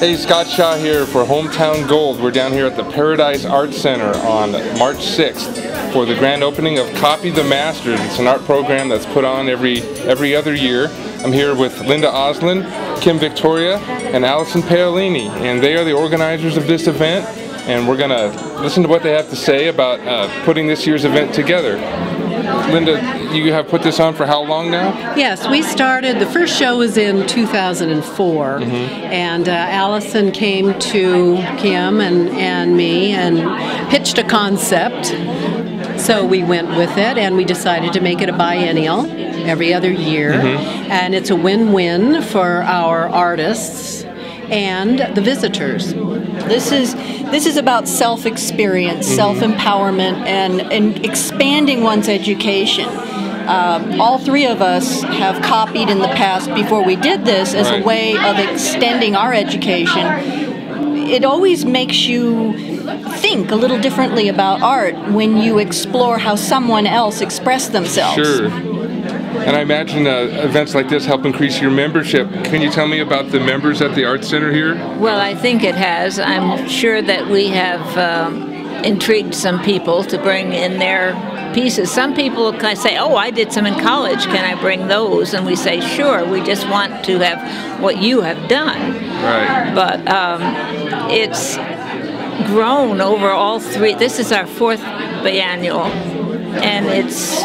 Hey, Scott Shaw here for Hometown Gold. We're down here at the Paradise Art Center on March 6th for the grand opening of Copy the Masters. It's an art program that's put on every other year. I'm here with Linda Oslin, Kim Victoria, and Allison Paolini, and they are the organizers of this event, and we're going to listen to what they have to say about putting this year's event together. Linda, you have put this on for how long now? Yes, we started, the first show was in 2004, and Allison came to Kim and me and pitched a concept, so we went with it, and we decided to make it a biennial every other year, and it's a win-win for our artists and the visitors. This is about self-experience, self-empowerment, and expanding one's education. All three of us have copied in the past before we did this as a way of extending our education. It always makes you think a little differently about art when you explore how someone else expressed themselves. Sure. And I imagine events like this help increase your membership. Can you tell me about the members at the Art Center here? Well, I think it has. I'm sure that we have intrigued some people to bring in their pieces. Some people kind of say, oh, I did some in college, can I bring those? And we say, sure, we just want to have what you have done. Right. But it's grown over all three. This is our fourth biennial, and it's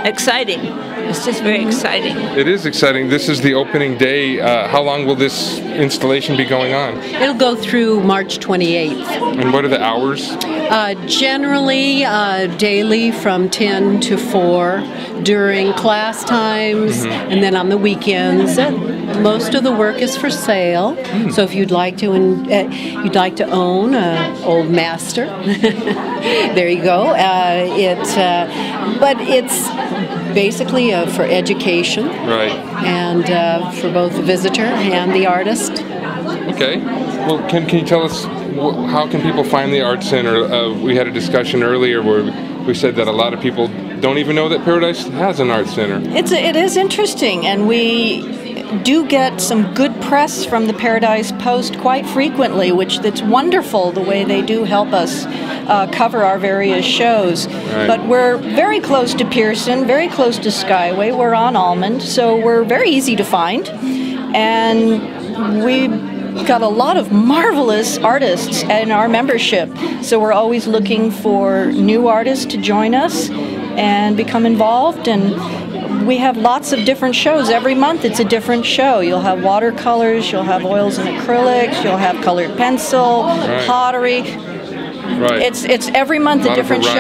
exciting. It's just very exciting. It is exciting. This is the opening day. How long will this installation be going on? It'll go through March 28th. And what are the hours? Generally, daily from 10 to 4 during class times, and then on the weekends. Most of the work is for sale, so if you'd like to own an old master, there you go. But it's basically for education, right? And for both the visitor and the artist. Okay. Well, can you tell us how can people find the Art Center? We had a discussion earlier where we said that a lot of people don't even know that Paradise has an art center. It is interesting, and we do get some good press from the Paradise Post quite frequently, which that's wonderful the way they do help us cover our various shows. Right. But we're very close to Pearson, very close to Skyway. We're on Almond, so we're very easy to find, and we've got a lot of marvelous artists in our membership, so we're always looking for new artists to join us and become involved. And we have lots of different shows. Every month it's a different show. You'll have watercolors, you'll have oils and acrylics, you'll have colored pencil, pottery. Right. It's every month a different show.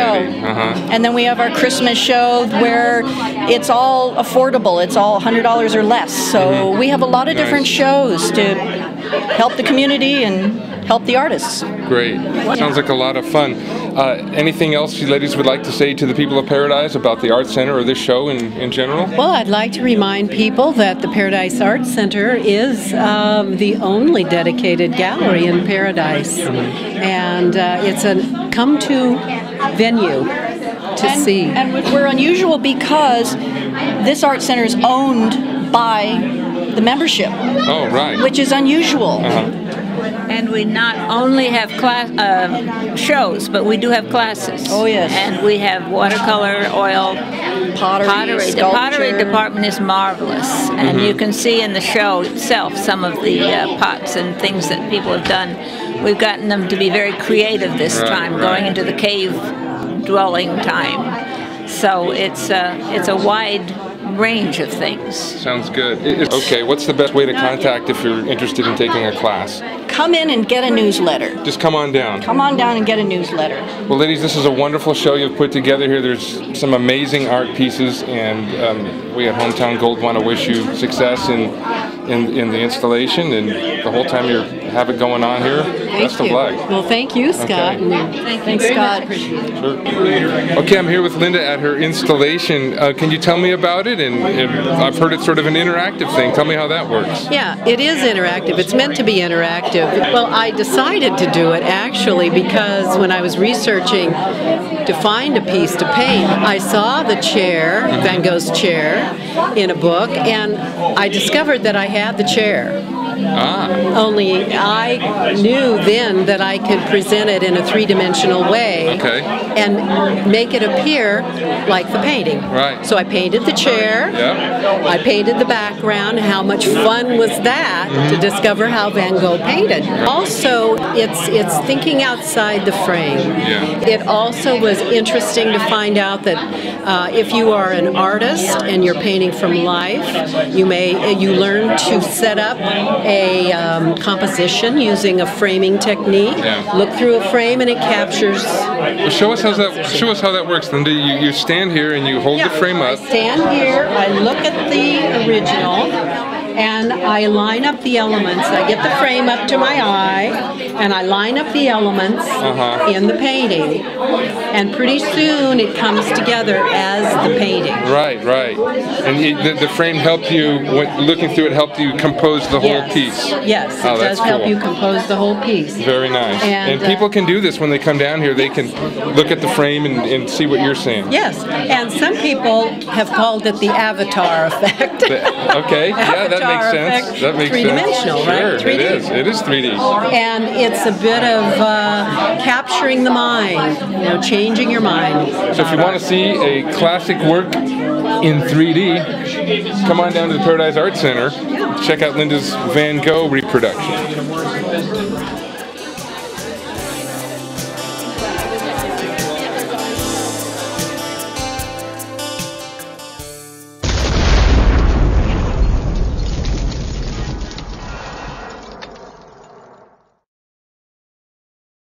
And then we have our Christmas show where it's all affordable. It's all $100 or less. So we have a lot of different shows to help the community and help the artists. Great. Sounds like a lot of fun. Anything else you ladies would like to say to the people of Paradise about the Art Center or this show in general? Well, I'd like to remind people that the Paradise Art Center is the only dedicated gallery in Paradise. And it's a come-to venue to see. And we're unusual because this art center is owned by the membership. Oh, right. Which is unusual. And we not only have shows, but we do have classes. Oh, yes. And we have watercolor, oil, pottery. The pottery department is marvelous. And you can see in the show itself some of the pots and things that people have done. We've gotten them to be very creative this time, going into the cave dwelling time. So it's a wide range of things. Sounds good. Okay, what's the best way to contact if you're interested in taking a class? Come in and get a newsletter. Just come on down. Come on down and get a newsletter. Well, ladies, this is a wonderful show you've put together here. There's some amazing art pieces, and we at Hometown Gold want to wish you success in the installation and the whole time you have it going on here. Best of luck. Well, thank you, Scott. Okay. Thanks, Scott. Sure. Okay, I'm here with Linda at her installation. Can you tell me about it? And I've heard it's sort of an interactive thing. Tell me how that works. Yeah, it is interactive. It's meant to be interactive. Well, I decided to do it actually because when I was researching to find a piece to paint, I saw the chair, Van Gogh's chair, in a book, and I discovered that I had the chair. Ah. Only I knew then that I could present it in a three-dimensional way and make it appear like the painting. Right. So I painted the chair. Yep. I painted the background. How much fun was that to discover how Van Gogh painted? Also, it's thinking outside the frame. Yeah. It also was interesting to find out that if you are an artist and you're painting from life, you learn to set up a composition using a framing technique. Yeah. Look through a frame and it captures. Well, show us how that works, Linda. You stand here and you hold the frame up. I stand here. I look at the original. And I line up the elements. I get the frame up to my eye, and I line up the elements in the painting. And pretty soon it comes together as the painting. Right, right. And the frame helped you, looking through it, helped you compose the whole piece. Yes, it does help you compose the whole piece. Very nice. And people can do this when they come down here. They can look at the frame and see what you're seeing. Yes, and some people have called it the avatar effect. Okay, yeah, that makes sense. That makes three-dimensional, right? Sure, it is. It is 3D. And it's a bit of capturing the mind, changing your mind. So if you want to see a classic work in 3D, come on down to the Paradise Art Center. Check out Linda's Van Gogh reproduction.